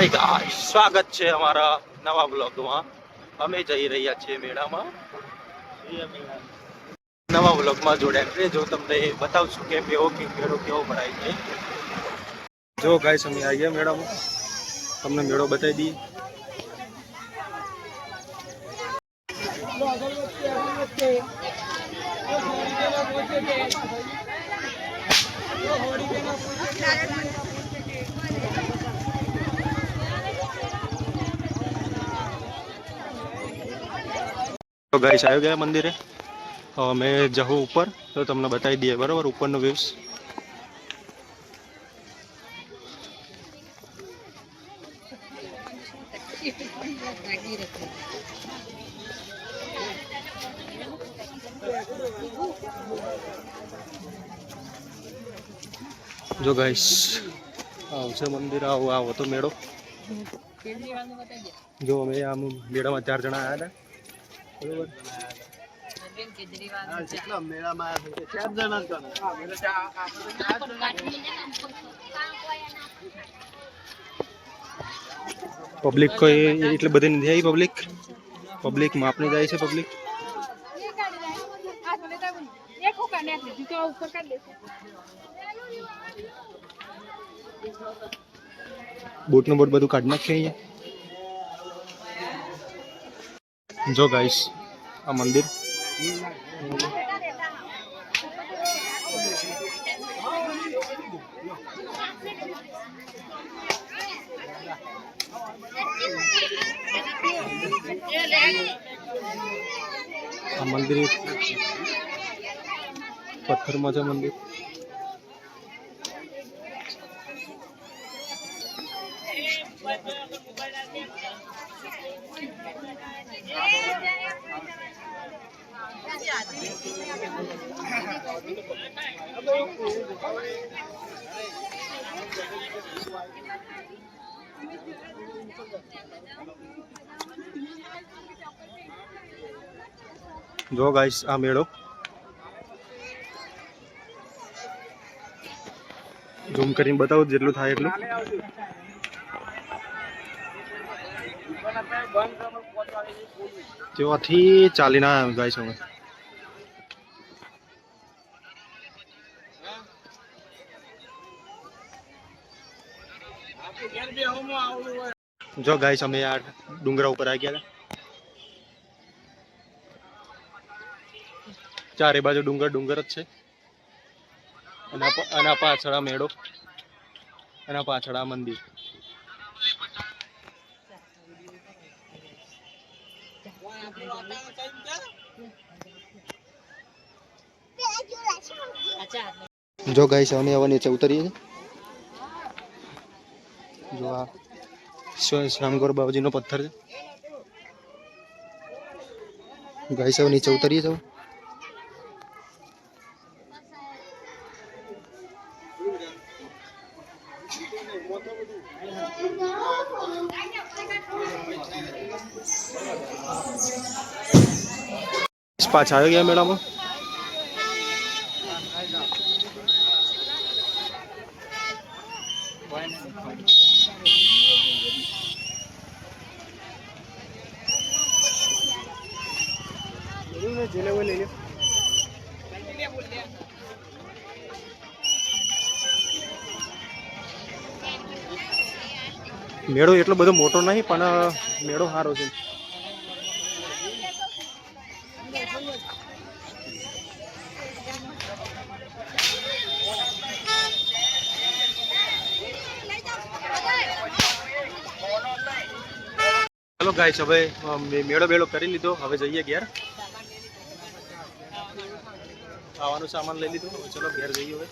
Hi guys, સ્વાગત છે અમારા નવા બ્લોગમાં. અમે જઈ રહ્યા છીએ મેળામાં. નવા બ્લોગમાં જોડ્યા છે, જો તમને બતાવશું કે મેળો કેવો ભરાય છે. જો ગાઈસ, અમે આવી ગયા મેળામાં, તમને મેળો બતાવી દઈએ. તો ગાઈસ આવી ગયા મંદિરે. અમે જવું ઉપર, તો તમને બતાવી દઈએ બરાબર ઉપરનો વ્યૂઝ. જો ગાઈસ, આવું છે મંદિર, આવો તો મેળો. જો અમે આમ મેળામાં 4 જણા આવ્યા હતા બરોબર. પબ્લિક કોઈ એટલે બધી નથી આવી. પબ્લિક માપની જાય છે. પબ્લિક બોટનું બોટ બધું કાઢી નાખીએ અહીંયા. જો ગાઈસ, આ મંદિર પથ્થરમાં છે મંદિર. જો ગાઈસ, આ મેળો ઝૂમ કરીને બતાવો જેટલું થાય એટલું. ત્યાંથી ચાલીને આવ્યા ગાઈસ અમે. જો ગાઈસ, અમે આ ડુંગરા ઉપર આવી ગયા. ચારે બાજુ ડુંગર જ છે. અને પાછળ આ મેળો, અને પાછળ આ મંદિર. જો ગાઈસ, અમે હવે નીચે ઉતરીએ છીએ. જો આ શ્યામગોર બાબાજીનો પથ્થર છે. ગાઈસ, હવે નીચે ઉતરીએ છીએ. પાછા આવી ગયા મેળામાં. મેળો એટલો બધો મોટો નહીં, પણ મેળો સારો છે. ચલો ગાઈસ, હવે મેળો કરી લીધો. હવે જઈએ ઘેર. ખાવાનું સામાન લઈ લીધું. ચલો ઘેર જઈએ હવે.